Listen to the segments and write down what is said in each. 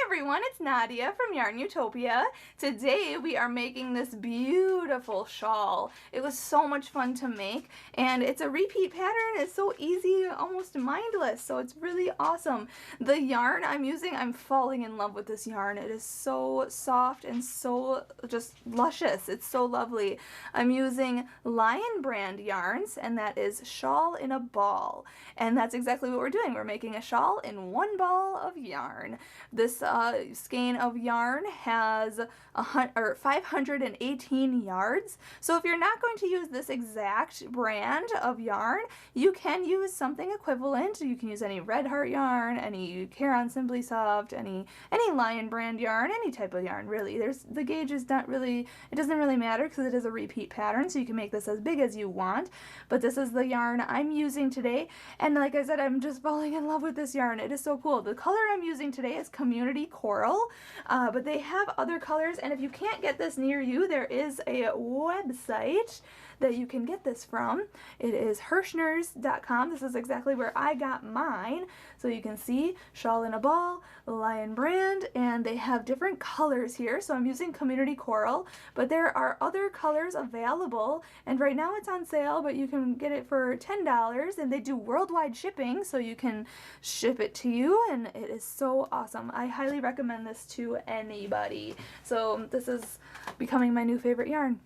everyone, it's Nadia from YARNutopia. Today we are making this beautiful shawl. It was so much fun to make, and it's a repeat pattern. It's so easy, almost mindless, so it's really awesome. The yarn I'm using, I'm falling in love with this yarn. It is so soft and so just luscious. It's so lovely. I'm using Lion brand yarns, and that is Shawl in a Ball. And that's exactly what we're doing. We're making a shawl in one ball of yarn. This skein of yarn has 518 yards. So if you're not going to use this exact brand of yarn, you can use something equivalent. You can use any Red Heart yarn, any Caron Simply Soft, any Lion brand yarn, any type of yarn really. The gauge is not really, it doesn't really matter because it is a repeat pattern, so you can make this as big as you want. But this is the yarn I'm using today, and like I said, I'm just falling in love with this yarn. It is so cool. The color I'm using today is Community Coral, but they have other colors, and if you can't get this near you, there is a website that you can get this from. It is Hirschners.com. This is exactly where I got mine. So you can see Shawl in a Ball, Lion brand, and they have different colors here. So I'm using Community Coral, but there are other colors available, and right now it's on sale, but you can get it for $10, and they do worldwide shipping, so you can ship it to you, and it is so awesome. I highly recommend this to anybody. So this is becoming my new favorite yarn.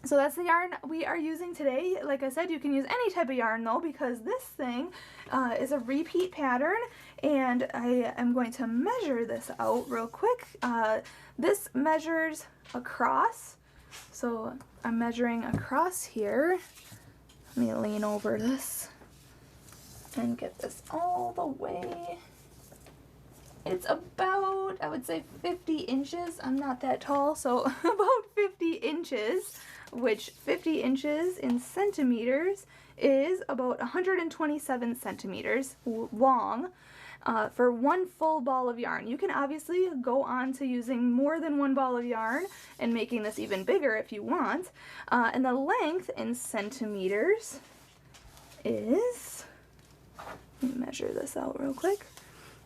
So that's the yarn we are using today. Like I said, you can use any type of yarn though, because this thing is a repeat pattern, and I am going to measure this out real quick. This measures across, so I'm measuring across here. Let me lean over this and get this all the way. It's about, I would say 50 inches. I'm not that tall, so about 50 inches, which 50 inches in centimeters is about 127 centimeters long for one full ball of yarn. You can obviously go on to using more than one ball of yarn and making this even bigger if you want. And the length in centimeters is, let me measure this out real quick.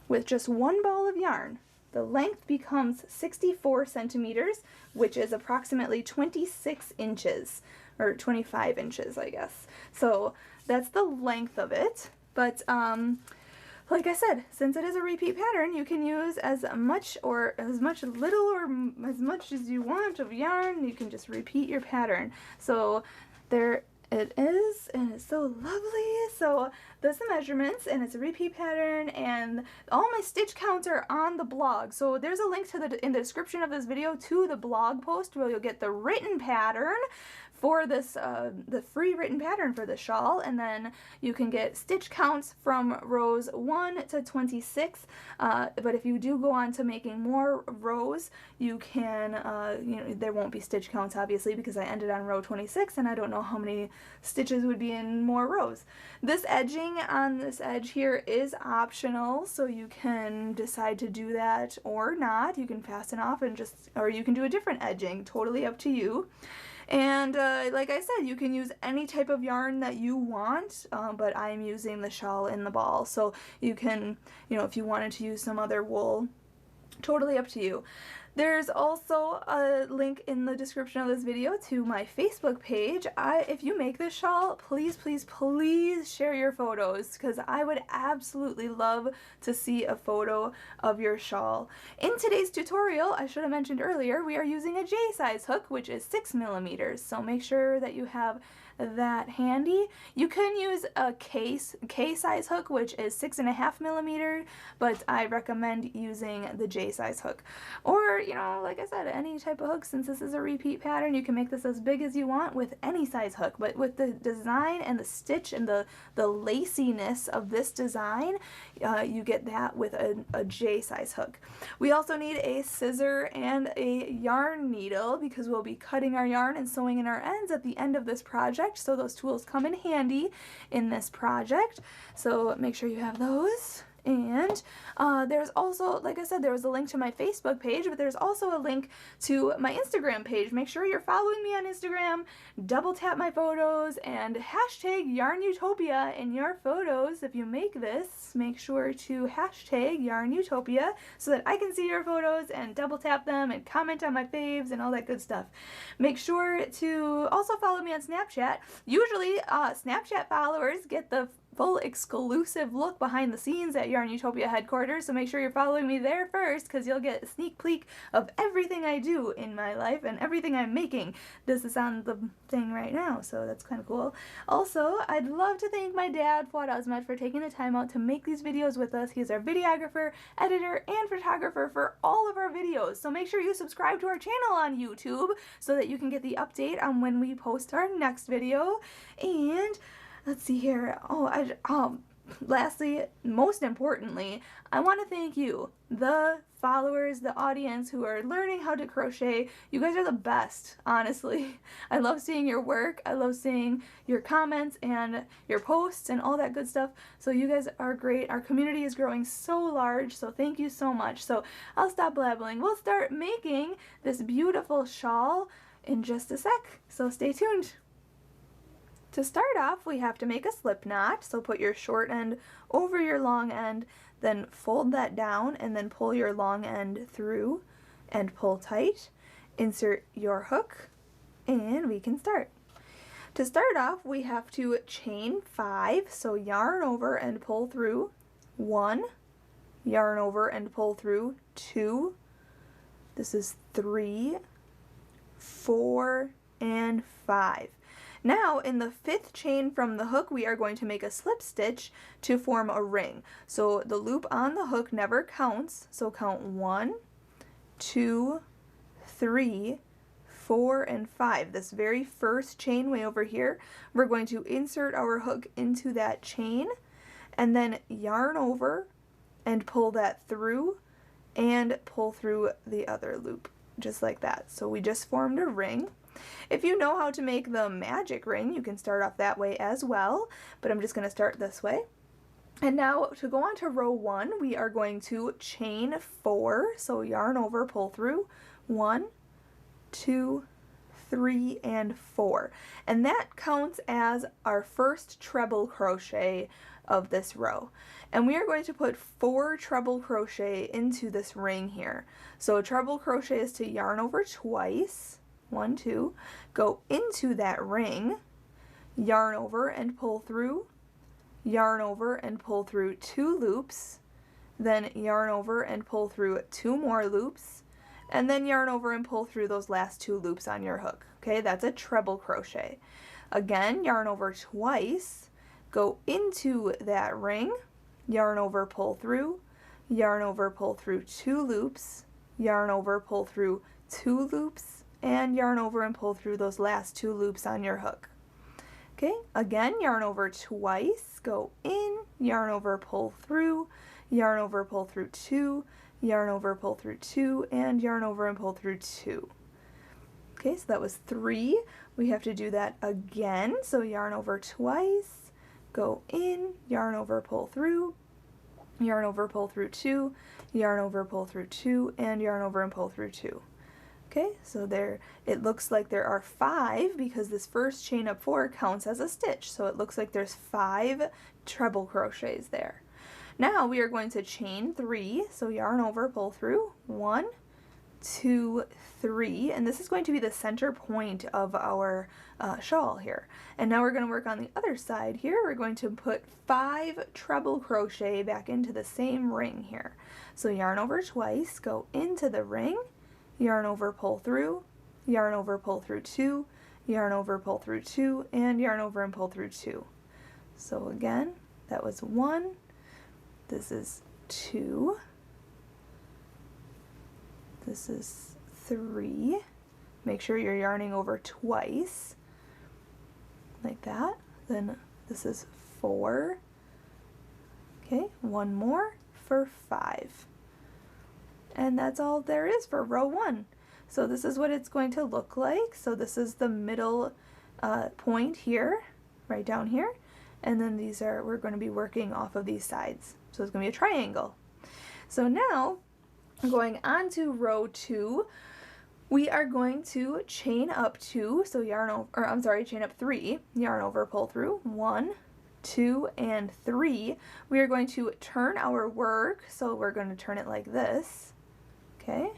With just one ball of yarn, the length becomes 64 centimeters, which is approximately 26 inches, or 25 inches, I guess. So that's the length of it. But like I said, since it is a repeat pattern, you can use as much or as much little or as much as you want of yarn. You can just repeat your pattern. So there it is, and it's so lovely. So there's the measurements, and it's a repeat pattern, and all my stitch counts are on the blog. So there's a link to in the description of this video to the blog post where you'll get the written pattern for this, the free written pattern for the shawl, and then you can get stitch counts from rows 1 to 26. But if you do go on to making more rows, you can, you know, there won't be stitch counts obviously because I ended on row 26, and I don't know how many stitches would be in more rows. This edging on this edge here is optional, so you can decide to do that or not. You can fasten off and just, or you can do a different edging, totally up to you. And like I said, you can use any type of yarn that you want, but I'm using the Shawl in the Ball. So you can, you know, if you wanted to use some other wool, totally up to you. There's also a link in the description of this video to my Facebook page. If you make this shawl, please, please, please share your photos, because I would absolutely love to see a photo of your shawl. In today's tutorial, I should have mentioned earlier, we are using a J-size hook, which is 6 millimeters. So make sure that you have that handy. You can use a K-size hook, which is 6.5 millimeters, but I recommend using the J-size hook. Or, you know, like I said, any type of hook. Since this is a repeat pattern, you can make this as big as you want with any size hook. But with the design and the stitch and the laciness of this design, you get that with a J-size hook. We also need a scissor and a yarn needle because we'll be cutting our yarn and sewing in our ends at the end of this project. So those tools come in handy in this project. So make sure you have those. And there's also, like I said, there was a link to my Facebook page, but there's also a link to my Instagram page. Make sure you're following me on Instagram, double tap my photos, and hashtag YARNutopia in your photos. If you make this, make sure to hashtag YARNutopia so that I can see your photos and double tap them and comment on my faves and all that good stuff. Make sure to also follow me on Snapchat. Usually, Snapchat followers get the full exclusive look behind the scenes at YARNutopia headquarters, so make sure you're following me there first because you'll get a sneak peek of everything I do in my life and everything I'm making. This is on the thing right now, so that's kind of cool. Also, I'd love to thank my dad, Fuad Azmat, for taking the time out to make these videos with us. He's our videographer, editor, and photographer for all of our videos, so make sure you subscribe to our channel on YouTube so that you can get the update on when we post our next video. And let's see here. Lastly, most importantly, I want to thank you, the followers, the audience who are learning how to crochet. You guys are the best, honestly. I love seeing your work. I love seeing your comments and your posts and all that good stuff. So you guys are great. Our community is growing so large, so thank you so much. So I'll stop blabbling. We'll start making this beautiful shawl in just a sec, so stay tuned. To start off, we have to make a slip knot, so put your short end over your long end, then fold that down and then pull your long end through and pull tight. Insert your hook and we can start. To start off, we have to chain 5, so yarn over and pull through 1, yarn over and pull through 2, this is 3, 4, and 5. Now, in the 5th chain from the hook, we are going to make a slip stitch to form a ring. So the loop on the hook never counts, so count 1, 2, 3, 4, and 5. This very first chain way over here, we're going to insert our hook into that chain and then yarn over and pull that through and pull through the other loop, just like that. So we just formed a ring. If you know how to make the magic ring, you can start off that way as well, but I'm just going to start this way. And now to go on to row 1, we are going to chain 4, so yarn over, pull through 1, 2, 3, and 4. And that counts as our first treble crochet of this row. And we are going to put 4 treble crochet into this ring here. So a treble crochet is to yarn over twice, 1, 2, go into that ring, yarn over and pull through, yarn over and pull through 2 loops, then yarn over and pull through 2 more loops, and then yarn over and pull through those last 2 loops on your hook. Okay, that's a treble crochet. Again, yarn over twice, go into that ring, yarn over, pull through, yarn over, pull through 2 loops, yarn over, pull through 2 loops, and yarn over and pull through those last 2 loops on your hook. Okay, again, yarn over twice, go in, yarn over, pull through, yarn over, pull through 2, yarn over, pull through 2, and yarn over and pull through 2. Okay, so that was 3. We have to do that again, so yarn over twice, go in, yarn over, pull through, yarn over, pull through 2, yarn over, pull through 2, and yarn over and pull through 2. Okay, so there, it looks like there are 5 because this first chain of 4 counts as a stitch. So it looks like there's 5 treble crochets there. Now we are going to chain 3, so yarn over, pull through, 1, 2, 3, and this is going to be the center point of our shawl here. And now we're going to work on the other side here. We're going to put 5 treble crochet back into the same ring here. So yarn over twice, go into the ring, yarn over, pull through, yarn over, pull through 2, yarn over, pull through 2, and yarn over and pull through 2. So again, that was 1, this is 2, this is 3, make sure you're yarning over twice, like that, then this is 4, okay, 1 more for 5. And that's all there is for row 1. So this is what it's going to look like. So this is the middle point here, right down here. and then we're going to be working off of these sides. So it's going to be a triangle. So now, going on to row 2, we are going to chain up 2, so chain up 3, yarn over, pull through, 1, 2, and 3. We are going to turn our work, so we're going to turn it like this, okay?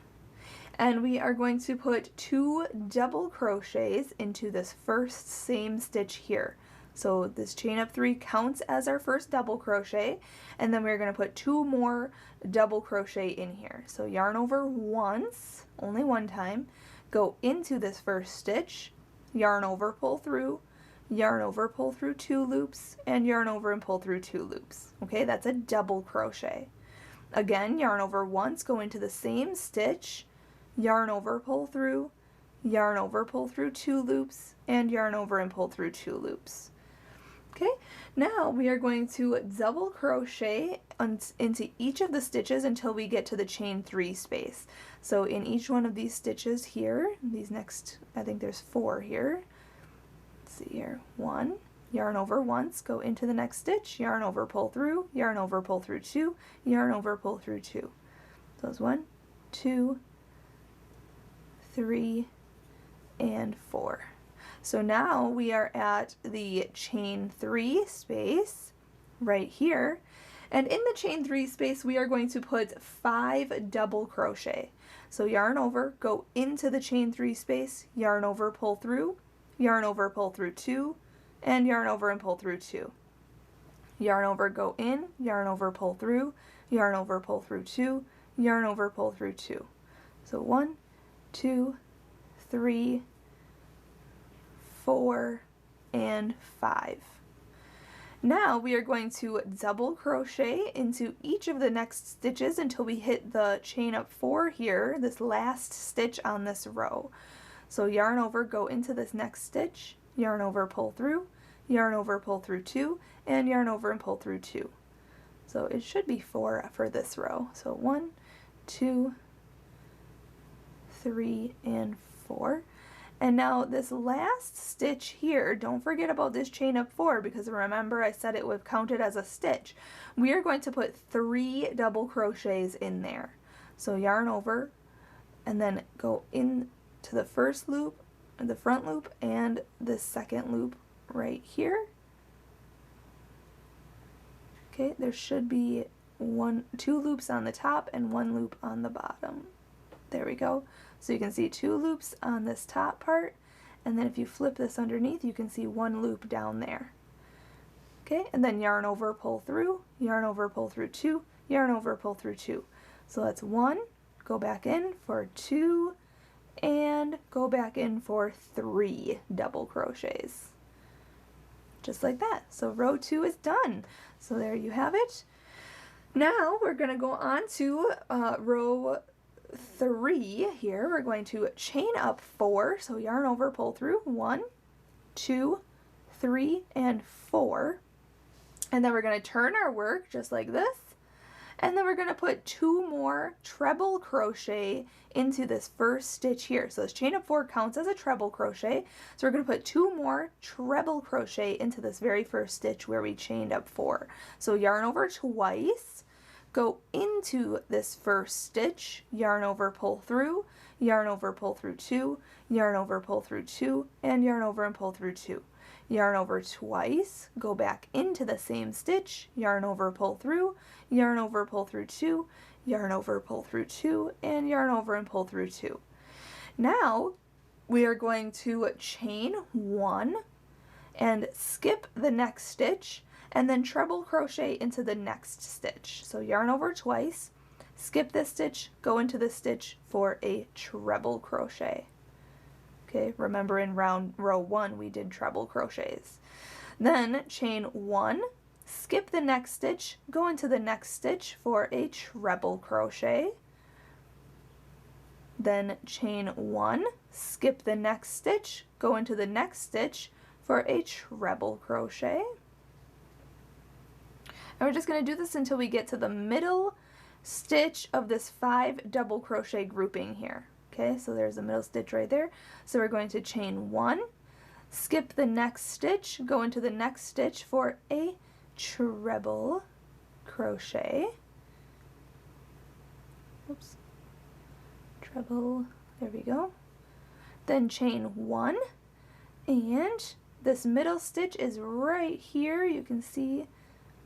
And we are going to put 2 double crochets into this first same stitch here. So this chain up 3 counts as our first double crochet, and then we're going to put 2 more double crochet in here. So yarn over once, only one time, go into this first stitch, yarn over, pull through, yarn over, pull through 2 loops, and yarn over and pull through 2 loops. Okay, that's a double crochet. Again, yarn over once, go into the same stitch, yarn over, pull through, yarn over, pull through 2 loops, and yarn over and pull through 2 loops. Okay, now we are going to double crochet into each of the stitches until we get to the chain 3 space. So in each one of these stitches here, these next, I think there's 4 here. Let's see here, 1, yarn over once, go into the next stitch, yarn over, pull through, yarn over, pull through 2, yarn over, pull through 2. So it's 1, 2, 3, and 4. So now we are at the chain 3 space right here, and in the chain 3 space we are going to put 5 double crochet. So yarn over, go into the chain 3 space, yarn over, pull through, yarn over, pull through 2, and yarn over and pull through 2. Yarn over, go in, yarn over, pull through, yarn over, pull through 2, yarn over, pull through 2. So 1, 2, 3, 4, and 5. Now we are going to double crochet into each of the next stitches until we hit the chain up 4 here, this last stitch on this row. So yarn over, go into this next stitch, yarn over, pull through, yarn over, pull through 2, and yarn over and pull through 2. So it should be 4 for this row. So 1, 2, 3, and 4. And now this last stitch here, don't forget about this chain up 4, because remember I said it would count it as a stitch. We are going to put 3 double crochets in there. So yarn over and then go into the first loop, the front loop, and the second loop right here. Okay, there should be 2 loops on the top and 1 loop on the bottom. There we go. So you can see 2 loops on this top part, and then if you flip this underneath, you can see 1 loop down there. Okay, and then yarn over, pull through, yarn over, pull through 2, yarn over, pull through 2. So that's 1, go back in for 2, and go back in for 3 double crochets. Just like that. So row 2 is done. So there you have it. Now we're going to go on to row 3 here. We're going to chain up 4, so yarn over, pull through, 1, 2, 3, and 4. And then we're going to turn our work just like this, and then we're going to put 2 more treble crochet into this first stitch here. So this chain up 4 counts as a treble crochet, so we're going to put 2 more treble crochet into this very first stitch where we chained up 4. So yarn over twice, go into this first stitch, yarn over, pull through, yarn over, pull through 2, yarn over, pull through 2, and yarn over and pull through 2. Yarn over twice, go back into the same stitch, yarn over, pull through, yarn over, pull through 2, yarn over, pull through 2, and yarn over and pull through 2. Now we are going to chain 1 and skip the next stitch, and then treble crochet into the next stitch. So yarn over twice, skip this stitch, go into this stitch for a treble crochet. Okay, remember in row 1 we did treble crochets. Then chain 1, skip the next stitch, go into the next stitch for a treble crochet. Then chain 1, skip the next stitch, go into the next stitch for a treble crochet. And we're just going to do this until we get to the middle stitch of this 5 double crochet grouping here. Okay, so there's a middle stitch right there. So we're going to chain 1, skip the next stitch, go into the next stitch for a treble crochet. Oops. Treble, there we go. Then chain 1, and this middle stitch is right here. You can see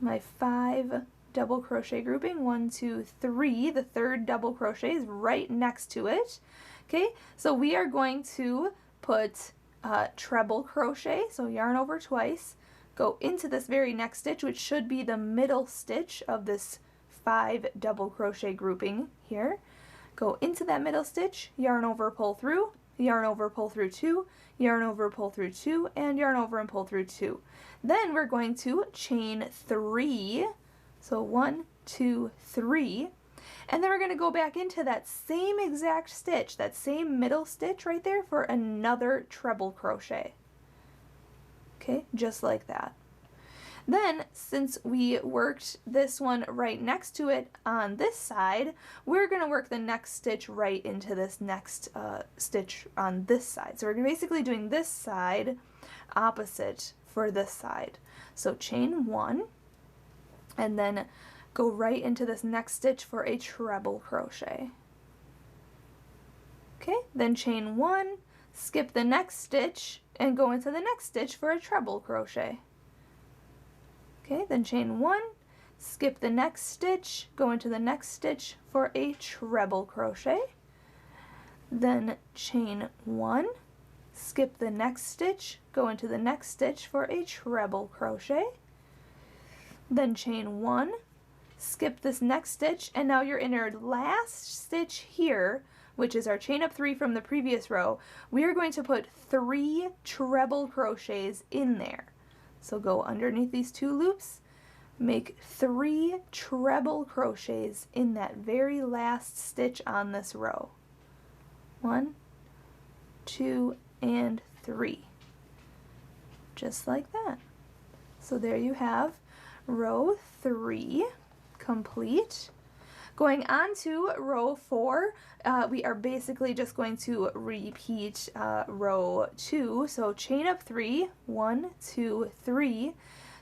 my 5 double crochet grouping, 1, 2, 3. The third double crochet is right next to it. Okay, so we are going to put treble crochet, so yarn over twice, go into this very next stitch, which should be the middle stitch of this 5 double crochet grouping here. Go into that middle stitch, yarn over, pull through, yarn over, pull through 2, yarn over, pull through 2, and yarn over and pull through 2. Then we're going to chain 3, so 1, 2, 3, and then we're going to go back into that same exact stitch, that same middle stitch right there, for another treble crochet. Okay, just like that. Then, since we worked this one right next to it on this side, we're going to work the next stitch right into this next stitch on this side. So we're basically doing this side opposite for this side. So chain 1, and then go right into this next stitch for a treble crochet. Okay, then chain 1, skip the next stitch, and go into the next stitch for a treble crochet. Okay, then chain 1, skip the next stitch, go into the next stitch for a treble crochet. Then chain 1, skip the next stitch, go into the next stitch for a treble crochet. Then chain 1, skip this next stitch, and now you're in your last stitch here, which is our chain up 3 from the previous row. We are going to put 3 treble crochets in there. So go underneath these 2 loops, make 3 treble crochets in that very last stitch on this row. 1, 2, and 3. Just like that. So there you have row 3 complete. Going on to row 4, we are basically just going to repeat row 2. So chain up 3, 1, 2, 3.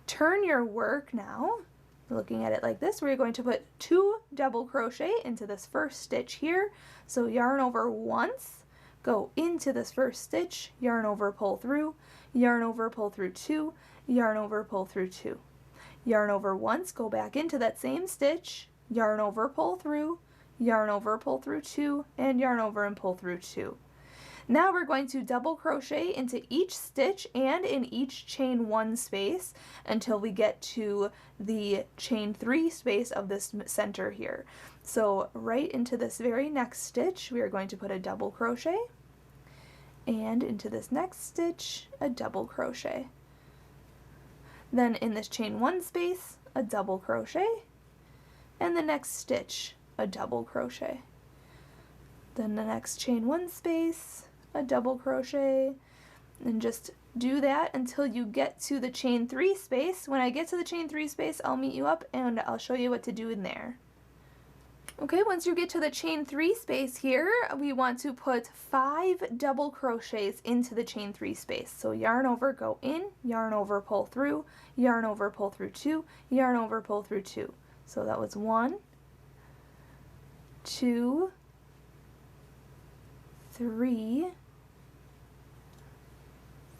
Turn your work now, looking at it like this, we're going to put 2 double crochet into this first stitch here. So yarn over once, go into this first stitch, yarn over, pull through, yarn over, pull through 2, yarn over, pull through 2. Yarn over once, go back into that same stitch, yarn over, pull through, yarn over, pull through 2, and yarn over and pull through 2. Now we're going to double crochet into each stitch and in each chain 1 space until we get to the chain 3 space of this center here. So right into this very next stitch, we are going to put a double crochet, and into this next stitch, a double crochet. Then in this chain 1 space, a double crochet, and the next stitch, a double crochet. Then the next chain 1 space, a double crochet, and just do that until you get to the chain 3 space. When I get to the chain 3 space, I'll meet you up and I'll show you what to do in there. Okay, once you get to the chain 3 space here, we want to put 5 double crochets into the chain 3 space. So yarn over, go in, yarn over, pull through, yarn over, pull through 2, yarn over, pull through 2. So that was 1, 2, 3,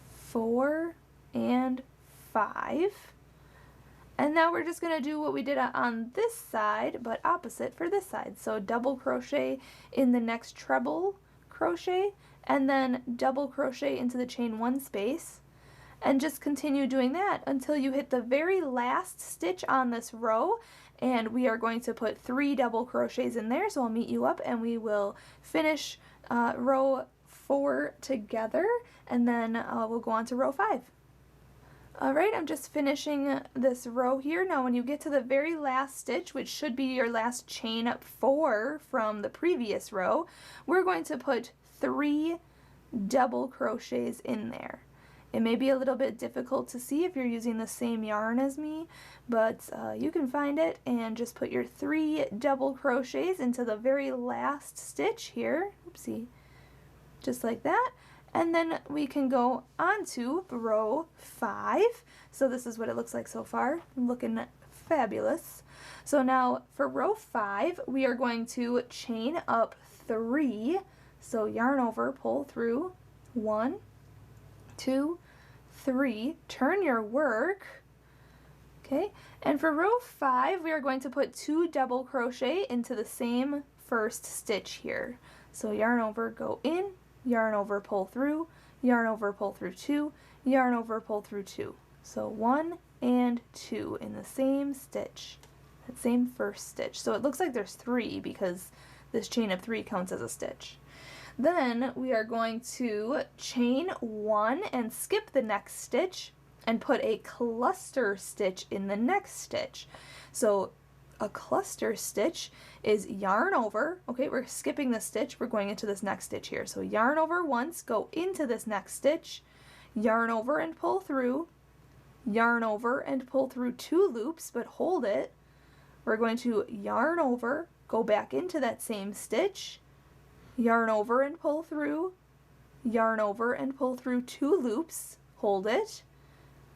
4, and 5. And now we're just going to do what we did on this side, but opposite for this side. So double crochet in the next treble crochet, and then double crochet into the chain 1 space. And just continue doing that until you hit the very last stitch on this row, and we are going to put 3 double crochets in there. So I'll meet you up and we will finish row 4 together, and then we'll go on to row 5. Alright, I'm just finishing this row here. Now when you get to the very last stitch, which should be your last chain 4 from the previous row, we're going to put 3 double crochets in there. It may be a little bit difficult to see if you're using the same yarn as me, but you can find it and just put your 3 double crochets into the very last stitch here. Oopsie. Just like that. And then we can go on to row 5. So this is what it looks like so far, looking fabulous. So now for row 5, we are going to chain up 3. So yarn over, pull through, 1, 2, 3, turn your work. Okay, and for row 5, we are going to put 2 double crochet into the same first stitch here. So yarn over, go in, yarn over, pull through, yarn over, pull through 2, yarn over, pull through 2. So 1 and 2 in the same stitch, that same first stitch. So it looks like there's 3 because this chain of 3 counts as a stitch. Then we are going to chain 1 and skip the next stitch and put a cluster stitch in the next stitch. So a cluster stitch is yarn over, okay, we're skipping the stitch, we're going into this next stitch here. So yarn over once, go into this next stitch, yarn over and pull through, yarn over and pull through 2 loops, but hold it. We're going to yarn over, go back into that same stitch, yarn over and pull through, yarn over and pull through 2 loops, hold it,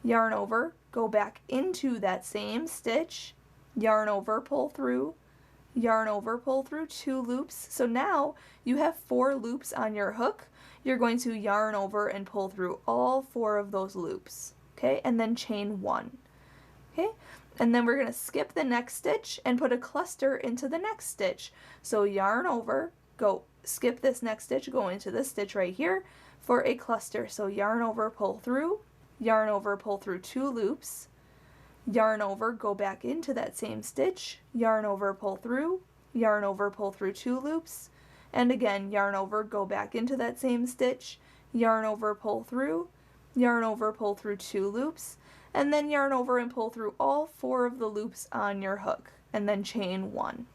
yarn over, go back into that same stitch, yarn over, pull through, yarn over, pull through 2 loops. So now you have 4 loops on your hook. You're going to yarn over and pull through all 4 of those loops, okay, and then chain 1, okay, and then we're going to skip the next stitch and put a cluster into the next stitch. So yarn over, go skip this next stitch, go into this stitch right here for a cluster. So yarn over, pull through, yarn over, pull through 2 loops, yarn over, go back into that same stitch, yarn over, pull through, yarn over, pull through 2 loops, and again yarn over, go back into that same stitch, yarn over, pull through, yarn over, pull through 2 loops, and then yarn over and pull through all 4 of the loops on your hook, and then chain 1.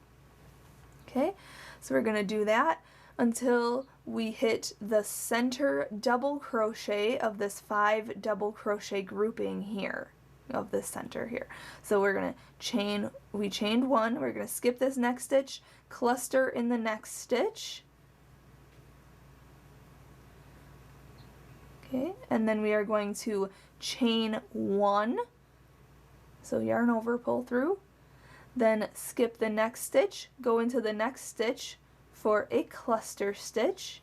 Okay, so we're going to do that until we hit the center double crochet of this 5 double crochet grouping here, of this center here. So we're going to chain, we chained 1, we're going to skip this next stitch, cluster in the next stitch, okay, and then we are going to chain 1, so yarn over, pull through, then skip the next stitch, go into the next stitch for a cluster stitch,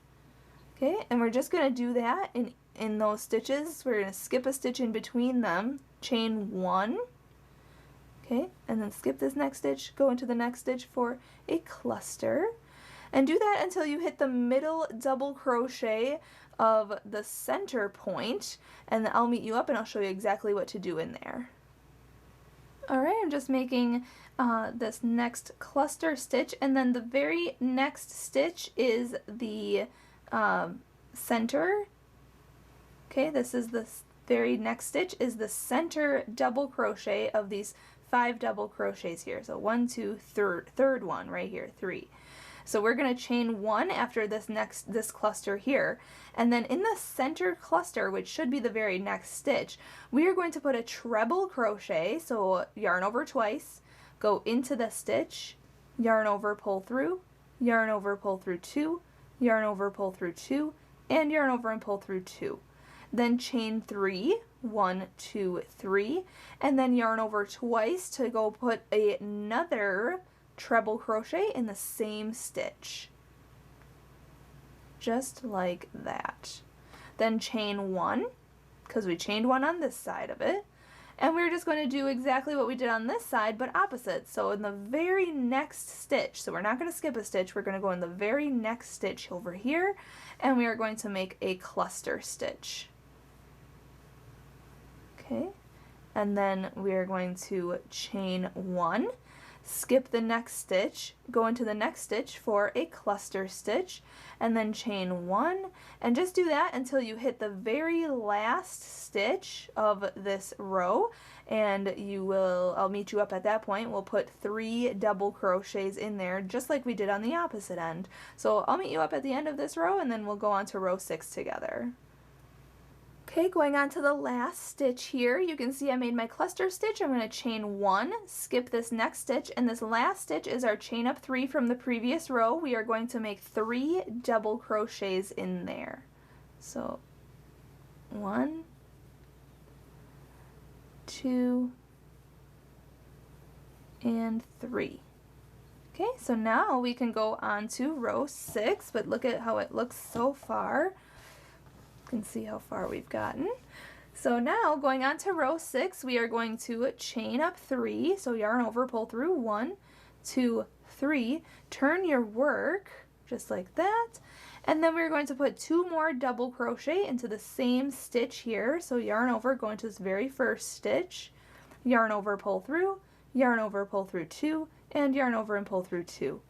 okay, and we're just going to do that in those stitches. We're going to skip a stitch in between them, chain 1, okay, and then skip this next stitch, go into the next stitch for a cluster, and do that until you hit the middle double crochet of the center point, and then I'll meet you up and I'll show you exactly what to do in there. Alright, I'm just making this next cluster stitch, and then the very next stitch is the center. Okay, this is the very next stitch is the center double crochet of these 5 double crochets here. So 1, 2, third one right here, 3. So we're going to chain 1 after this cluster here, and then in the center cluster, which should be the very next stitch, we are going to put a treble crochet. So yarn over twice, go into the stitch, yarn over, pull through, yarn over, pull through 2, yarn over, pull through 2, and yarn over and pull through 2. Then chain 3, 1, 2, 3, and then yarn over twice to go put another treble crochet in the same stitch, just like that. Then chain 1, because we chained 1 on this side of it, and we're just going to do exactly what we did on this side but opposite. So in the very next stitch, so we're not going to skip a stitch, we're going to go in the very next stitch over here, and we are going to make a cluster stitch. Okay, and then we are going to chain 1, skip the next stitch, go into the next stitch for a cluster stitch, and then chain 1, and just do that until you hit the very last stitch of this row, and I'll meet you up at that point. We'll put 3 double crochets in there, just like we did on the opposite end. So I'll meet you up at the end of this row, and then we'll go on to row 6 together. Okay, going on to the last stitch here, you can see I made my cluster stitch. I'm going to chain 1, skip this next stitch, and this last stitch is our chain up 3 from the previous row. We are going to make 3 double crochets in there. So 1, 2, and 3. Okay, so now we can go on to row 6, but look at how it looks so far. You can see how far we've gotten. So now going on to row 6, we are going to chain up 3, so yarn over, pull through 1, 2, 3, turn your work just like that, and then we're going to put 2 more double crochet into the same stitch here. So yarn over, go into this very first stitch, yarn over, pull through, yarn over, pull through 2, and yarn over and pull through 2.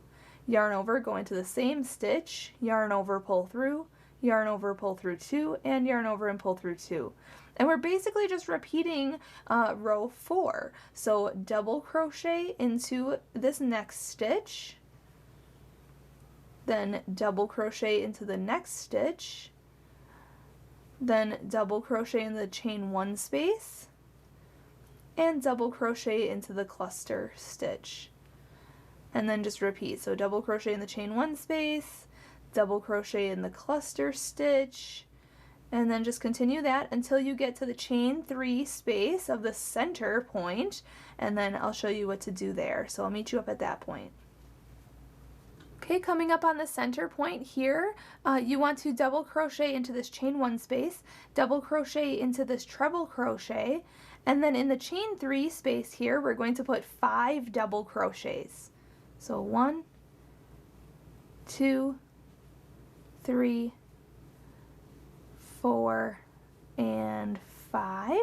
Yarn over, go into the same stitch, yarn over, pull through, yarn over, pull through 2, and yarn over and pull through 2. And we're basically just repeating row 4. So double crochet into this next stitch, then double crochet into the next stitch, then double crochet in the chain 1 space, and double crochet into the cluster stitch. And then just repeat. So double crochet in the chain 1 space, double crochet in the cluster stitch, and then just continue that until you get to the chain 3 space of the center point, and then I'll show you what to do there. So I'll meet you up at that point. Okay, coming up on the center point here, you want to double crochet into this chain 1 space, double crochet into this treble crochet, and then in the chain 3 space here, we're going to put 5 double crochets. So 1, 2, 3, 4, and 5.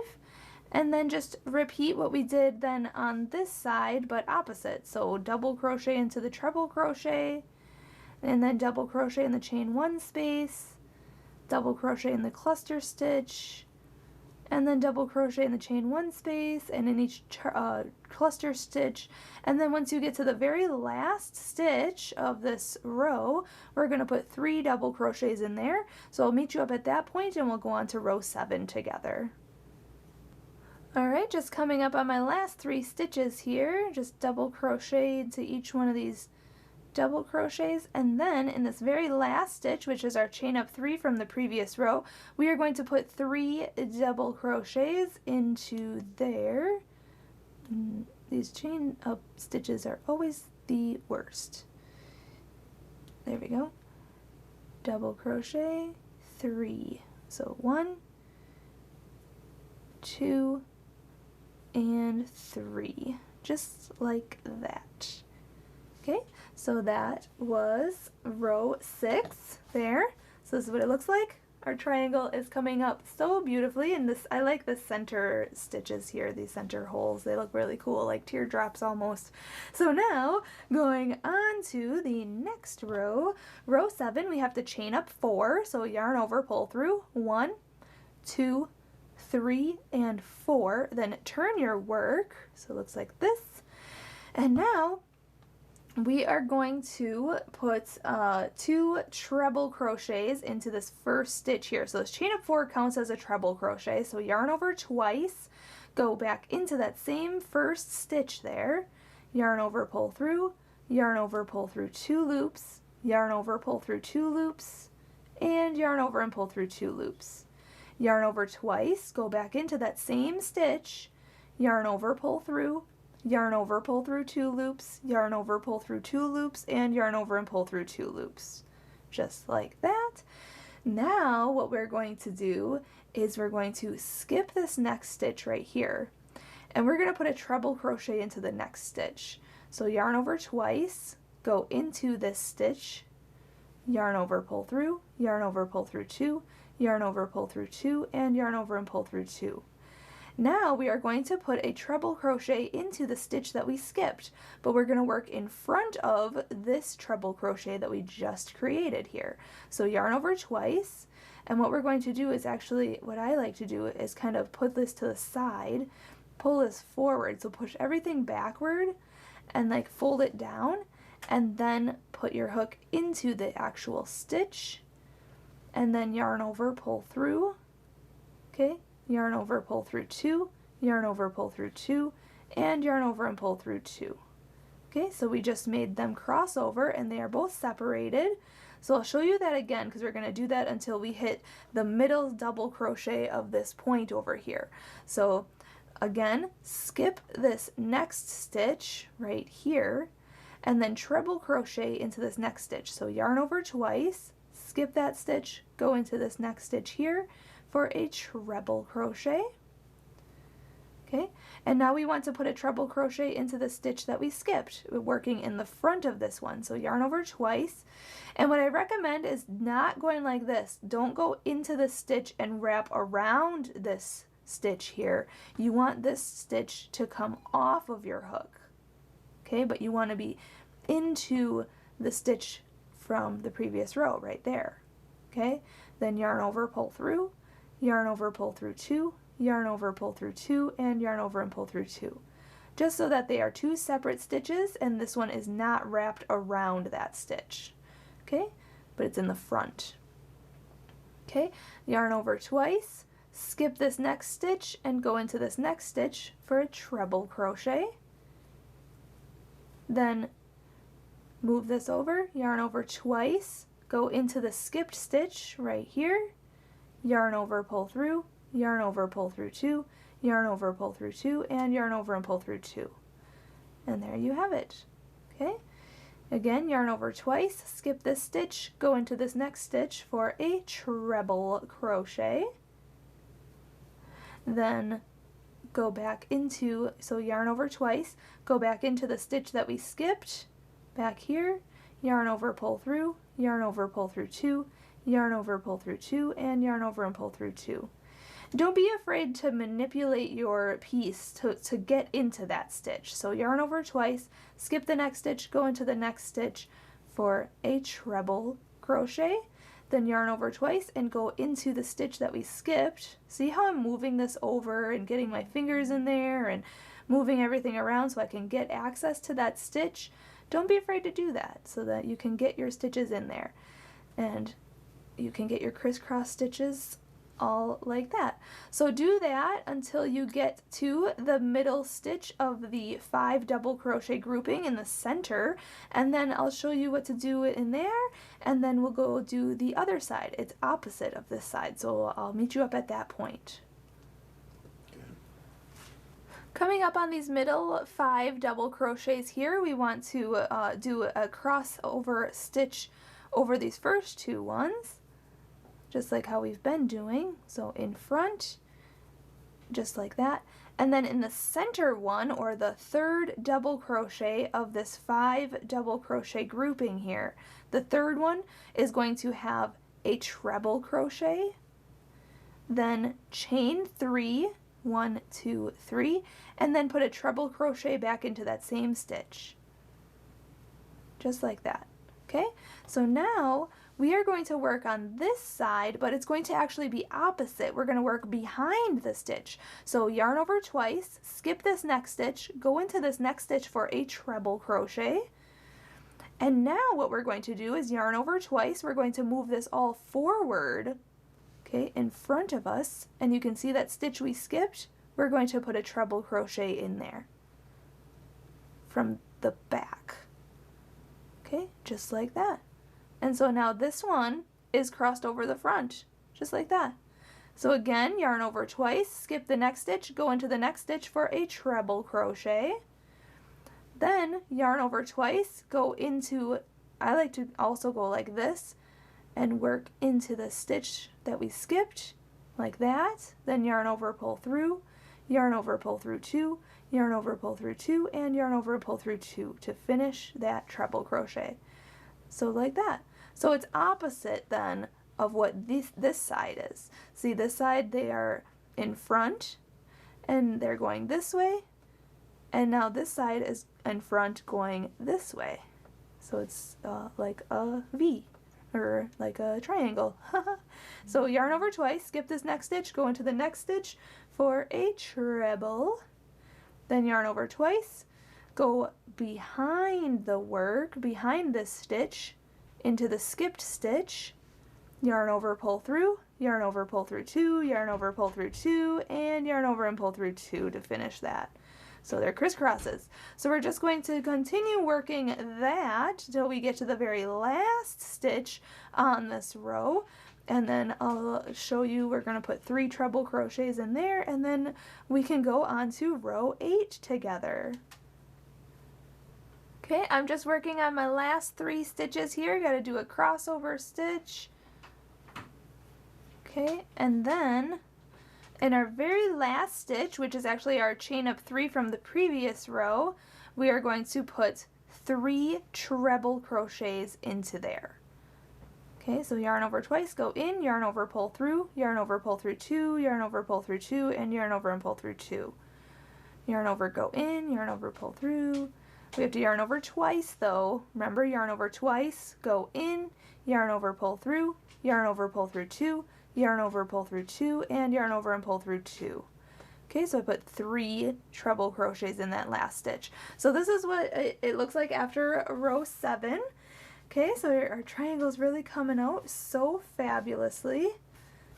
And then just repeat what we did then on this side, but opposite. So double crochet into the treble crochet, and then double crochet in the chain 1 space, double crochet in the cluster stitch, and then double crochet in the chain 1 space and in each cluster stitch. And then once you get to the very last stitch of this row, we're going to put 3 double crochets in there. So I'll meet you up at that point and we'll go on to row 7 together. Alright, just coming up on my last 3 stitches here, just double crochet into each one of these double crochets, and then in this very last stitch, which is our chain up 3 from the previous row, we are going to put 3 double crochets into there. These chain up stitches are always the worst. There we go. Double crochet, 3. So 1, 2, and 3, just like that. Okay, so that was row 6 there. So this is what it looks like. Our triangle is coming up so beautifully, and this, I like the center stitches here, these center holes. They look really cool, like teardrops almost. So now, going on to the next row, row 7, we have to chain up 4. So yarn over, pull through, 1, 2, 3, and 4. Then turn your work, so it looks like this. And now, we are going to put 2 treble crochets into this first stitch here. So this chain up 4 counts as a treble crochet. So yarn over twice, go back into that same first stitch there, yarn over, pull through, yarn over, pull through 2 loops, yarn over, pull through 2 loops, and yarn over and pull through 2 loops. Yarn over twice, go back into that same stitch, yarn over, pull through, yarn over, pull through 2 loops, yarn over, pull through 2 loops, and yarn over and pull through 2 loops. Just like that. Now what we're going to do is we're going to skip this next stitch right here, and we're going to put a treble crochet into the next stitch. So yarn over twice, go into this stitch, yarn over, pull through, yarn over, pull through 2, yarn over, pull through 2, and yarn over and pull through 2. Now we are going to put a treble crochet into the stitch that we skipped, but we're going to work in front of this treble crochet that we just created here. So yarn over twice, and what we're going to do is actually, what I like to do is kind of put this to the side, pull this forward, so push everything backward and like fold it down, and then put your hook into the actual stitch, and then yarn over, pull through, okay? Yarn over, pull through 2, yarn over, pull through 2, and yarn over and pull through 2. Okay, so we just made them cross over and they are both separated. So I'll show you that again because we're going to do that until we hit the middle double crochet of this point over here. So again, skip this next stitch right here and then treble crochet into this next stitch. So yarn over twice, skip that stitch, go into this next stitch here for a treble crochet. Okay, and now we want to put a treble crochet into the stitch that we skipped, working in the front of this one. So yarn over twice, and what I recommend is not going like this. Don't go into the stitch and wrap around this stitch here. You want this stitch to come off of your hook, okay, but you want to be into the stitch from the previous row right there. Okay, then yarn over, pull through, yarn over, pull through 2, yarn over, pull through 2, and yarn over and pull through 2, just so that they are 2 separate stitches and this one is not wrapped around that stitch, okay, but it's in the front. Okay, yarn over twice, skip this next stitch and go into this next stitch for a treble crochet, then move this over, yarn over twice, go into the skipped stitch right here, yarn over, pull through, yarn over, pull through 2, yarn over, pull through 2, and yarn over and pull through 2. And there you have it. Okay, again, yarn over twice, skip this stitch, go into this next stitch for a treble crochet, then go back into, so yarn over twice, go back into the stitch that we skipped, back here, yarn over, pull through, yarn over, pull through 2, yarn over, pull through 2, and yarn over and pull through 2. Don't be afraid to manipulate your piece to get into that stitch. So yarn over twice, skip the next stitch, go into the next stitch for a treble crochet, then yarn over twice and go into the stitch that we skipped. See how I'm moving this over and getting my fingers in there and moving everything around so I can get access to that stitch? Don't be afraid to do that so that you can get your stitches in there and you can get your crisscross stitches all like that. So do that until you get to the middle stitch of the 5 double crochet grouping in the center, and then I'll show you what to do in there, and then we'll go do the other side. It's opposite of this side, so I'll meet you up at that point. Coming up on these middle 5 double crochets here, we want to do a crossover stitch over these first 2 ones, just like how we've been doing. So in front, just like that, and then in the center one, or the 3rd double crochet of this 5 double crochet grouping here, the 3rd one is going to have a treble crochet, then chain 3, 1, 2, 3, and then put a treble crochet back into that same stitch, just like that. Okay, so now we are going to work on this side, but it's going to actually be opposite. We're going to work behind the stitch. So yarn over twice, skip this next stitch, go into this next stitch for a treble crochet. And now what we're going to do is yarn over twice. We're going to move this all forward, okay, in front of us. And you can see that stitch we skipped. We're going to put a treble crochet in there from the back. Okay, just like that. And so now this one is crossed over the front, just like that. So again, yarn over twice, skip the next stitch, go into the next stitch for a treble crochet. Then yarn over twice, go into, I like to also go like this and work into the stitch that we skipped, like that. Then yarn over, pull through, yarn over, pull through 2, yarn over, pull through 2, and yarn over, pull through 2 to finish that treble crochet. So like that. So it's opposite then of what this side is. See, this side, they are in front and they're going this way, and now this side is in front going this way. So it's like a V or like a triangle. So yarn over twice, skip this next stitch, go into the next stitch for a treble, then yarn over twice, go behind the work, behind this stitch, into the skipped stitch, yarn over, pull through, yarn over, pull through 2, yarn over, pull through 2, and yarn over and pull through 2 to finish that. So they're crisscrosses. So we're just going to continue working that till we get to the very last stitch on this row. And then I'll show you, we're going to put 3 treble crochets in there, and then we can go on to row 8 together. Okay, I'm just working on my last 3 stitches here. Got to do a crossover stitch. Okay, and then in our very last stitch, which is actually our chain up 3 from the previous row, we are going to put 3 treble crochets into there. Okay, so yarn over twice, go in, yarn over, pull through, yarn over, pull through 2, yarn over, pull through 2, and yarn over and pull through 2. Yarn over, go in, yarn over, pull through. We have to yarn over twice though. Remember, yarn over twice, go in, yarn over, pull through, yarn over, pull through 2, yarn over, pull through 2, and yarn over and pull through 2. Okay, so I put 3 treble crochets in that last stitch. So this is what it looks like after row 7. Okay, so our triangle's really coming out so fabulously.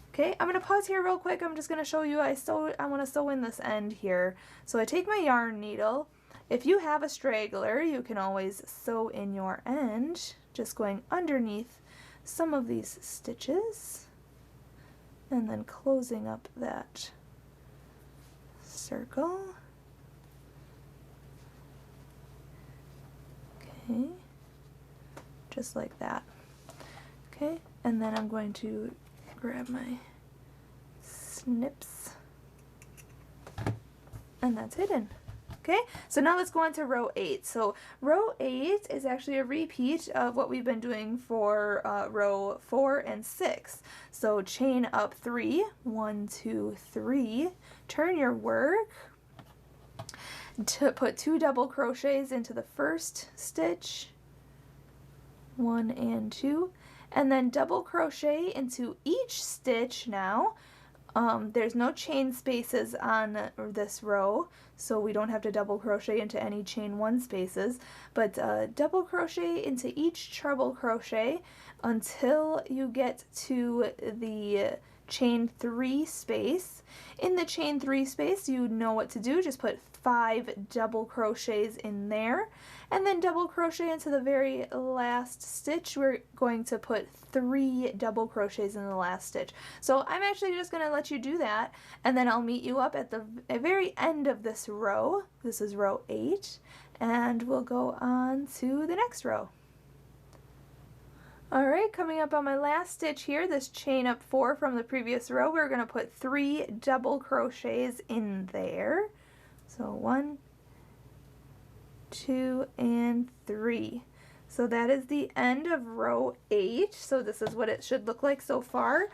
Okay, I'm going to pause here real quick. I'm just going to show you, I want to sew in this end here. So I take my yarn needle. If you have a straggler, you can always sew in your end, just going underneath some of these stitches, and then closing up that circle. Okay. Just like that. Okay, and then I'm going to grab my snips, and that's hidden. Okay, so now let's go on to row 8. So row 8 is actually a repeat of what we've been doing for row 4 and 6. So chain up 3, 1, 2, 3, turn your work to put 2 double crochets into the first stitch, 1 and 2, and then double crochet into each stitch now. There's no chain spaces on this row, so we don't have to double crochet into any chain 1 spaces, but double crochet into each treble crochet until you get to the chain 3 space. In the chain 3 space, you know what to do, just put 5 double crochets in there, and then double crochet into the very last stitch. We're going to put 3 double crochets in the last stitch. So I'm actually just going to let you do that, and then I'll meet you up at the very end of this row. This is row 8, and we'll go on to the next row. Alright, coming up on my last stitch here, this chain up 4 from the previous row, we're going to put 3 double crochets in there. So 1, 2, and 3. So that is the end of row 8. So this is what it should look like so far.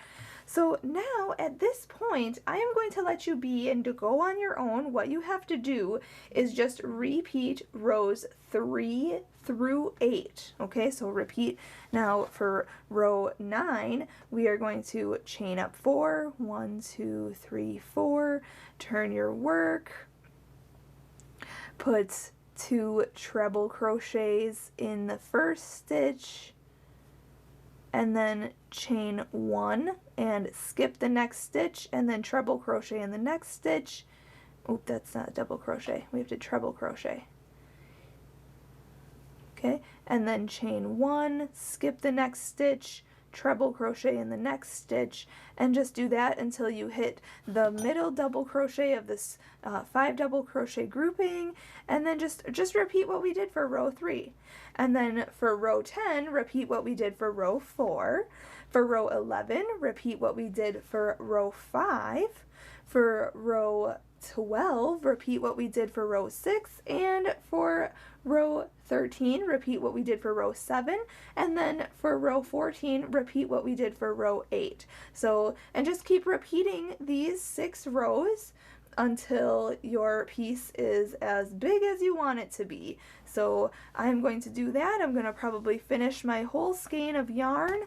So now at this point, I am going to let you be and to go on your own. What you have to do is just repeat rows 3 through 8. Okay, so repeat. Now for row 9, we are going to chain up 4, 1, 2, 3, 4, turn your work, put 2 treble crochets in the first stitch, and then chain 1 and skip the next stitch, and then treble crochet in the next stitch. Oop, that's not a double crochet. We have to treble crochet. Okay, and then chain 1, skip the next stitch, treble crochet in the next stitch, and just do that until you hit the middle double crochet of this 5 double crochet grouping, and then just repeat what we did for row 3. And then for row 10, repeat what we did for row 4. For row 11, repeat what we did for row 5. For row 12, repeat what we did for row 6, and for row 13, repeat what we did for row 7, and then for row 14, repeat what we did for row 8. So, and just keep repeating these 6 rows until your piece is as big as you want it to be. So I'm going to do that. I'm going to probably finish my whole skein of yarn,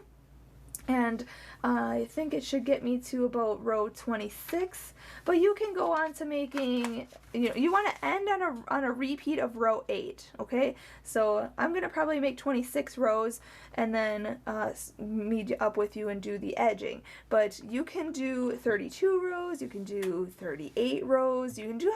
and I think it should get me to about row 26, but you can go on to making, you want to end on a repeat of row 8, okay? So I'm going to probably make 26 rows and then meet up with you and do the edging, but you can do 32 rows, you can do 38 rows, you can do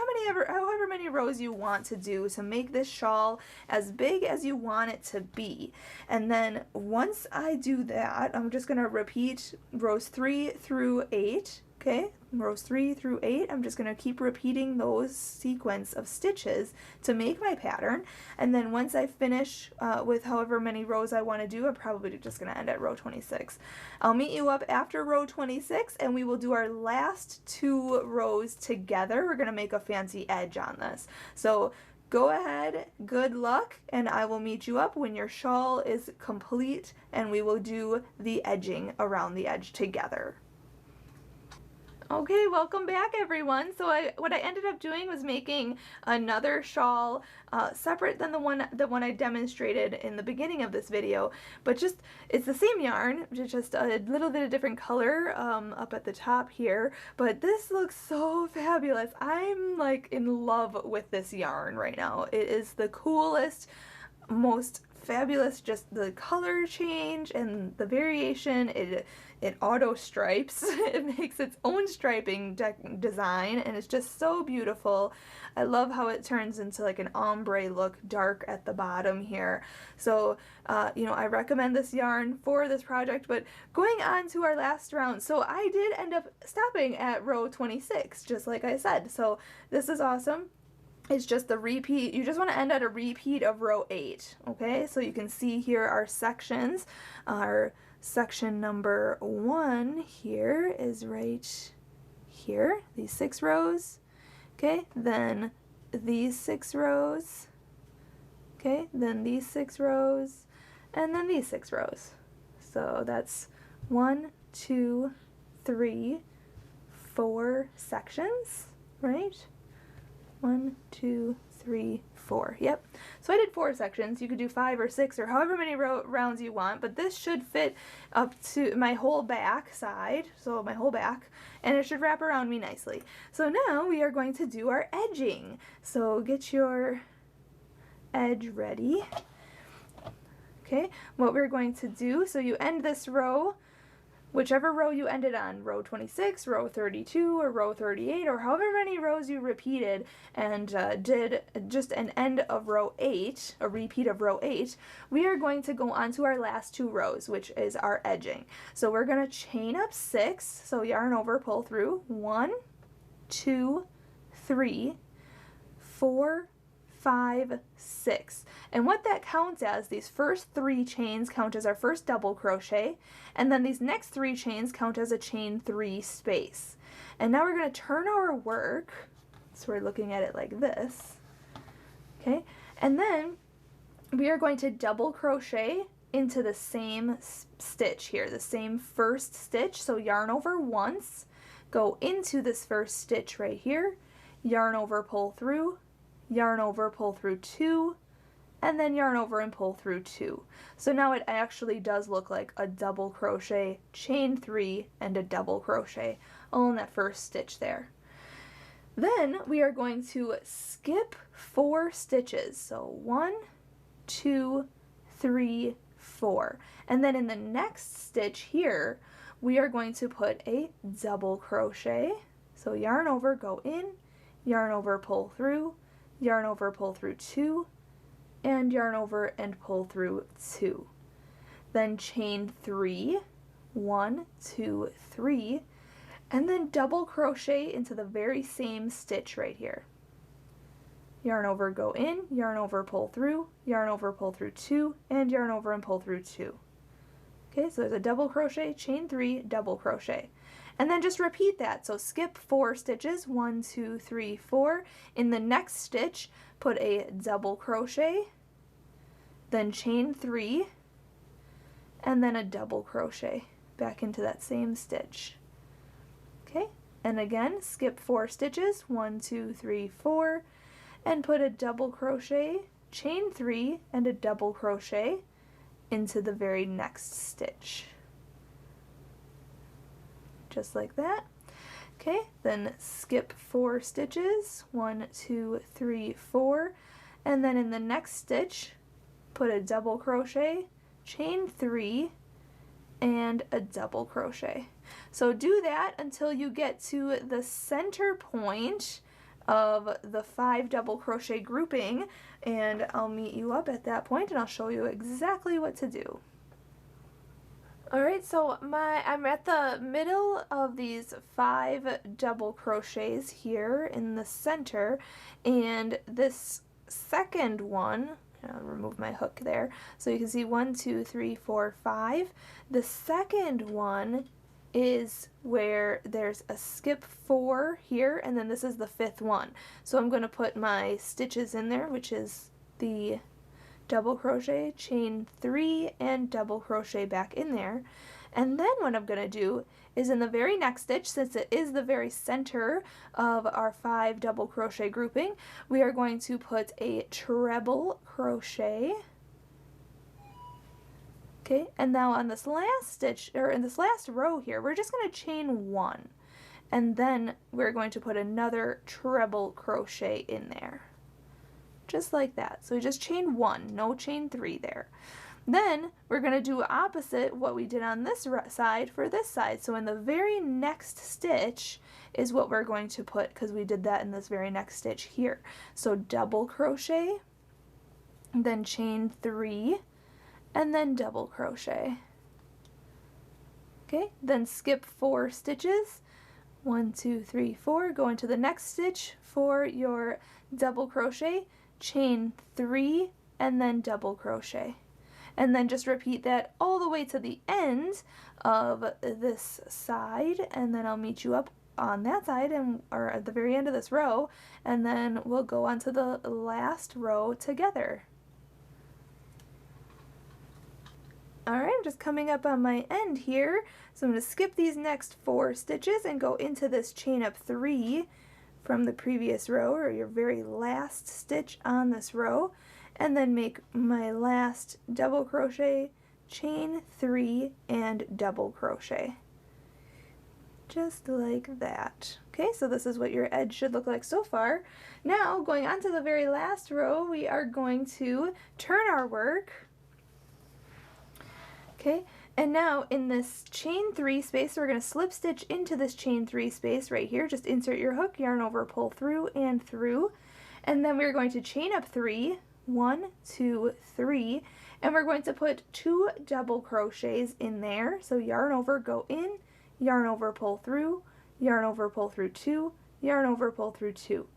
however many rows you want to do to make this shawl as big as you want it to be. And then once I do that, I'm just going to repeat rows 3 through 8, okay? Rows 3 through 8, I'm just going to keep repeating those sequence of stitches to make my pattern. And then once I finish with however many rows I want to do, I'm probably just going to end at row 26. I'll meet you up after row 26 and we will do our last 2 rows together. We're going to make a fancy edge on this. So go ahead, good luck, and I will meet you up when your shawl is complete and we will do the edging around the edge together. Okay, welcome back everyone. So what I ended up doing was making another shawl separate than the one I demonstrated in the beginning of this video, but just it's the same yarn, just a little bit of different color up at the top here, but this looks so fabulous. I'm like in love with this yarn right now. It is the coolest, most fabulous, just the color change and the variation. It auto stripes. It makes its own striping design and it's just so beautiful. I love how it turns into like an ombre look, dark at the bottom here. So I recommend this yarn for this project. But going on to our last round, so I did end up stopping at row 26, just like I said. So this is awesome. It's just the repeat. You just want to end at a repeat of row 8, okay? So you can see here our sections. Our section number 1 here is right here, these 6 rows, okay? Then these 6 rows, okay? Then these 6 rows, and then these 6 rows. So that's 1, 2, 3, 4 sections, right? 1, 2, 3, 4. Yep. So I did 4 sections. You could do 5 or 6 or however many rounds you want, but this should fit up to my whole back side, so my whole back, and it should wrap around me nicely. So now we are going to do our edging. So get your edge ready. Okay, what we're going to do, so you end this row, whichever row you ended on, row 26, row 32, or row 38, or however many rows you repeated and did just an end of row 8, a repeat of row 8, we are going to go on to our last 2 rows, which is our edging. So we're going to chain up 6, so yarn over, pull through, 1, 2, 3, 4, 5, 6. And what that counts as, these first 3 chains count as our first double crochet, and then these next 3 chains count as a chain 3 space. And now we're going to turn our work, so we're looking at it like this, okay? And then we are going to double crochet into the same stitch here, the same first stitch. So yarn over once, go into this first stitch right here, yarn over, pull through, yarn over, pull through 2, and then yarn over and pull through 2. So now it actually does look like a double crochet, chain 3, and a double crochet all in that first stitch there. Then we are going to skip 4 stitches. So 1, 2, 3, 4. And then in the next stitch here, we are going to put a double crochet. So yarn over, go in, yarn over, pull through, yarn over, pull through 2, and yarn over and pull through 2. Then chain 3, 1, 2, 3, and then double crochet into the very same stitch right here. Yarn over, go in, yarn over, pull through, yarn over, pull through 2, and yarn over and pull through 2. Okay, so there's a double crochet, chain 3, double crochet. And then just repeat that. So skip 4 stitches, 1, 2, 3, 4. In the next stitch, put a double crochet, then chain 3, and then a double crochet back into that same stitch. Okay, and again, skip 4 stitches, 1, 2, 3, 4, and put a double crochet, chain 3, and a double crochet into the very next stitch. just like that. Okay, then skip 4 stitches, 1, 2, 3, 4, and then in the next stitch, put a double crochet, chain 3, and a double crochet. So do that until you get to the center point of the 5 double crochet grouping, and I'll meet you up at that point and I'll show you exactly what to do. Alright, so I'm at the middle of these 5 double crochets here in the center, and this second one, I'll remove my hook there, so you can see 1, 2, 3, 4, 5. The second one is where there's a skip 4 here, and then this is the 5th one. So I'm going to put my stitches in there, which is the double crochet, chain 3, and double crochet back in there. And then what I'm going to do is in the very next stitch, since it is the very center of our 5 double crochet grouping, we are going to put a treble crochet. Okay, and now on this last stitch, or in this last row here, we're just going to chain 1, and then we're going to put another treble crochet in there. Just like that. So we just chain 1, no chain 3 there. Then we're going to do opposite what we did on this side for this side. So in the very next stitch is what we're going to put, because we did that in this very next stitch here. So double crochet, then chain 3, and then double crochet. Okay, then skip 4 stitches, 1, 2, 3, 4, go into the next stitch for your double crochet, chain 3, and then double crochet. And then just repeat that all the way to the end of this side, and then I'll meet you up on that side, and or at the very end of this row, and then we'll go on to the last row together. Alright, I'm just coming up on my end here, so I'm going to skip these next 4 stitches and go into this chain up 3 from the previous row, or your very last stitch on this row, and then make my last double crochet, chain 3, and double crochet. Just like that. Okay, so this is what your edge should look like so far. Now, going on to the very last row, we are going to turn our work. Okay, and now in this chain 3 space, we're going to slip stitch into this chain 3 space right here. Just insert your hook, yarn over, pull through, and through. And then we're going to chain up 3, 1, 2, 3, and we're going to put 2 double crochets in there. So yarn over, go in, yarn over, pull through, yarn over, pull through 2, yarn over, pull through 2,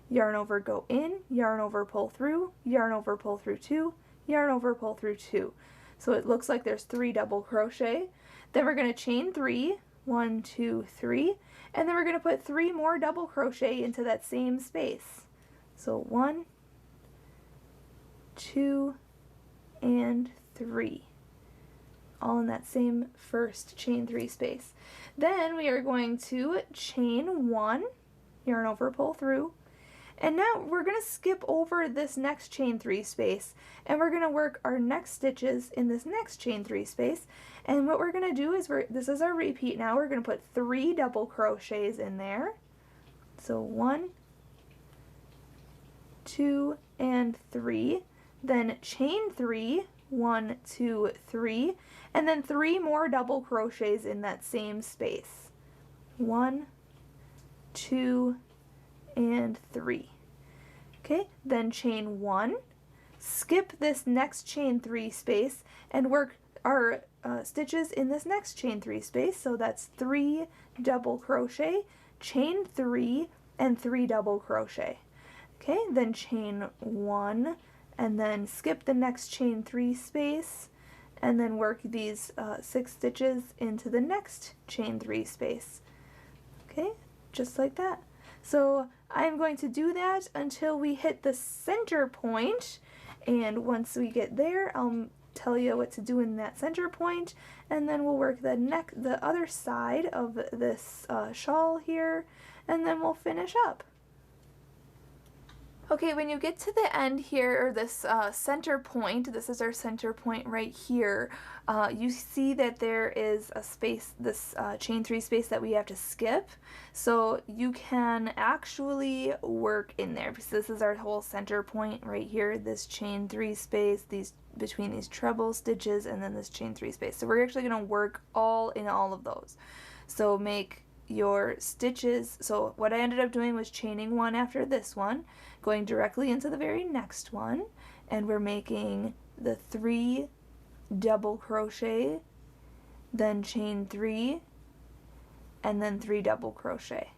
yarn over, go in, yarn over, pull through, yarn over, pull through 2, yarn over, pull through 2. So it looks like there's 3 double crochet. Then we're going to chain 3, 1, 2, 3, and then we're going to put 3 more double crochet into that same space. So 1, 2, and 3, all in that same first chain 3 space. Then we are going to chain 1, yarn over, pull through, and now we're going to skip over this next chain 3 space, and we're going to work our next stitches in this next chain 3 space. And what we're going to do is, this is our repeat now, we're going to put 3 double crochets in there. So 1, 2, and 3. Then chain 3, 1, 2, 3, and then 3 more double crochets in that same space. 1, 2, and 3. Okay, then chain 1, skip this next chain 3 space, and work our stitches in this next chain 3 space. So that's 3 double crochet, chain 3, and 3 double crochet. Okay, then chain 1, and then skip the next chain 3 space, and then work these 6 stitches into the next chain 3 space. Okay, just like that. So I'm going to do that until we hit the center point, and once we get there, I'll tell you what to do in that center point, and then we'll work the other side of this shawl here, and then we'll finish up. Okay, when you get to the end here, or this center point, this is our center point right here, you see that there is a space, this chain 3 space that we have to skip. So you can actually work in there, because this is our whole center point right here, this chain 3 space, these between these treble stitches, and then this chain 3 space. So we're actually going to work all in all of those. So make your stitches. So what I ended up doing was chaining 1 after this one, going directly into the very next one, and we're making the 3 double crochet, then chain 3, and then 3 double crochet.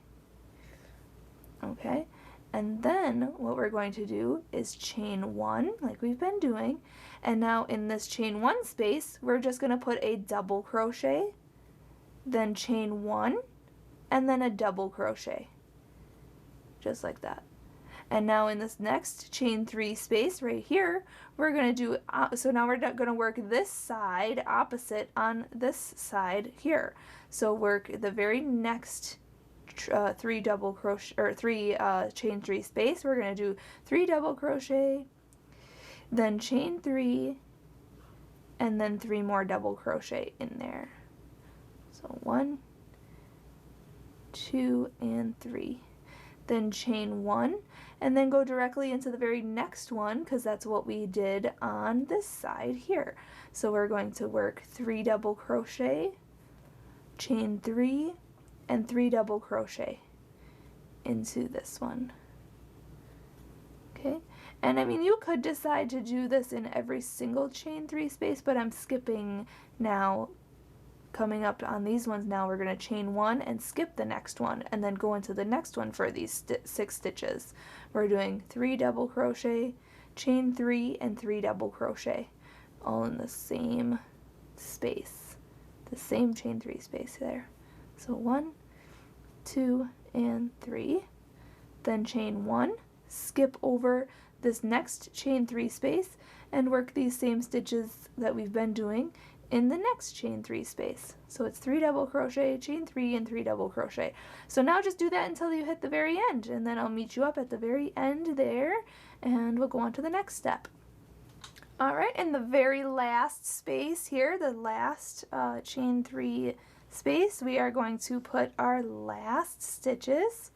Okay, and then what we're going to do is chain 1 like we've been doing, and now in this chain 1 space we're just going to put a double crochet, then chain 1, and then a double crochet, just like that. And now in this next chain 3 space right here, we're going to do, so now we're going to work this side opposite on this side here. So work the very next 3 double crochet, or 3 chain 3 space. We're going to do 3 double crochet, then chain 3, and then 3 more double crochet in there. So 1, 2, and 3. Then chain 1, and then go directly into the very next one, because that's what we did on this side here. So we're going to work 3 double crochet, chain 3, and 3 double crochet into this one. Okay, and I mean, you could decide to do this in every single chain 3 space, but I'm skipping now. Coming up on these ones now, we're going to chain 1 and skip the next one, and then go into the next one for these 6 stitches. We're doing 3 double crochet, chain 3, and 3 double crochet, all in the same space, the same chain 3 space there. So 1, 2, and 3, then chain 1, skip over this next chain 3 space, and work these same stitches that we've been doing in the next chain 3 space. So it's 3 double crochet, chain 3, and 3 double crochet. So now just do that until you hit the very end, and then I'll meet you up at the very end there, and we'll go on to the next step. Alright, in the very last space here, the last chain 3 space, we are going to put our last stitches,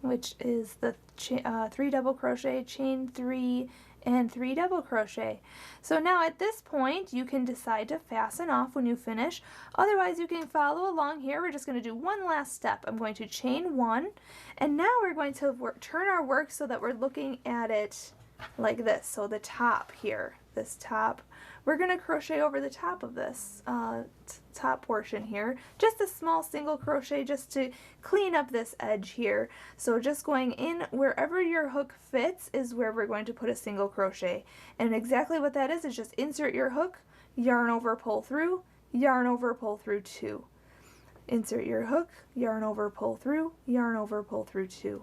which is the 3 double crochet, chain 3, and 3 double crochet. So now at this point you can decide to fasten off when you finish. Otherwise you can follow along here. We're just going to do one last step. I'm going to chain 1, and now we're going to turn our work so that we're looking at it like this. So the top here, this top, we're going to crochet over the top of this top portion here, just a small single crochet just to clean up this edge here. So just going in wherever your hook fits is where we're going to put a single crochet, and exactly what that is just insert your hook, yarn over, pull through, yarn over, pull through 2. Insert your hook, yarn over, pull through, yarn over, pull through 2.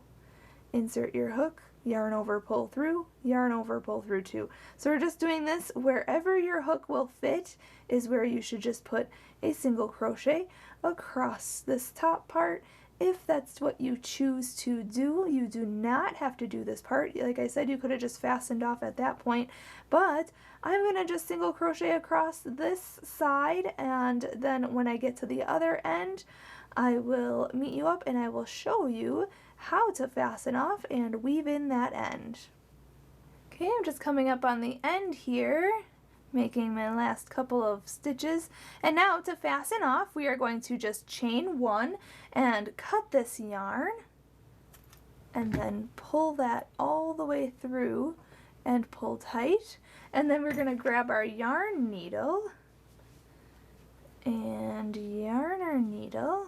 Insert your hook, yarn over, pull through, yarn over, pull through 2. So we're just doing this wherever your hook will fit is where you should just put a single crochet across this top part. If that's what you choose to do, you do not have to do this part. Like I said, you could have just fastened off at that point, but I'm going to just single crochet across this side, and then when I get to the other end, I will meet you up and I will show you how to fasten off and weave in that end. Okay, I'm just coming up on the end here, making my last couple of stitches, and now to fasten off we are going to just chain 1 and cut this yarn, and then pull that all the way through and pull tight, and then we're going to grab our yarn needle and yarn our needle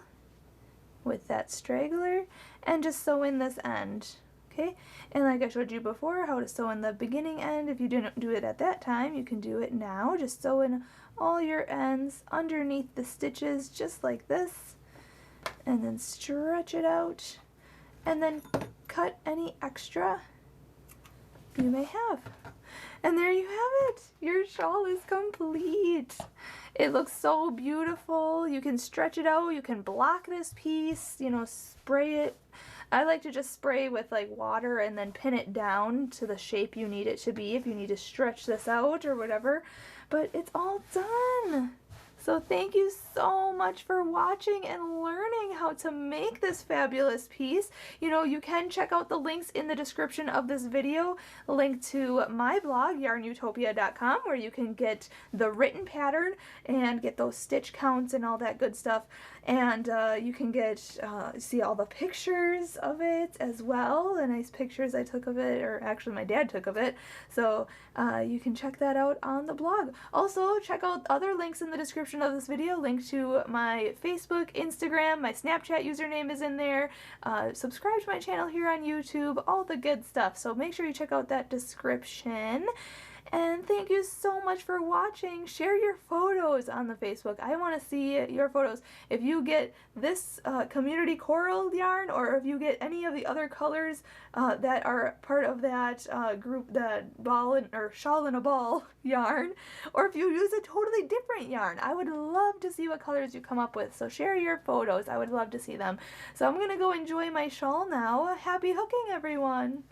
with that straggler and just sew in this end. Okay, and like I showed you before how to sew in the beginning end, if you didn't do it at that time, you can do it now. Just sew in all your ends underneath the stitches just like this, and then stretch it out, and then cut any extra you may have. And there you have it! Your shawl is complete! It looks so beautiful. You can stretch it out, you can block this piece, you know, spray it. I like to just spray with like water and then pin it down to the shape you need it to be if you need to stretch this out or whatever. But it's all done. So thank you so much for watching and learning how to make this fabulous piece. You know, you can check out the links in the description of this video, link to my blog, YARNutopia.com, where you can get the written pattern and get those stitch counts and all that good stuff. And you can get see all the pictures of it as well, the nice pictures I took of it, or actually my dad took of it. So you can check that out on the blog. Also, check out other links in the description of this video, link to my Facebook, Instagram, my Snapchat username is in there, subscribe to my channel here on YouTube, all the good stuff. So make sure you check out that description. And thank you so much for watching. Share your photos on the Facebook. I want to see your photos. If you get this community coral yarn, or if you get any of the other colors that are part of that group, the shawl in a ball yarn, or if you use a totally different yarn, I would love to see what colors you come up with. So share your photos. I would love to see them. So I'm going to go enjoy my shawl now. Happy hooking, everyone.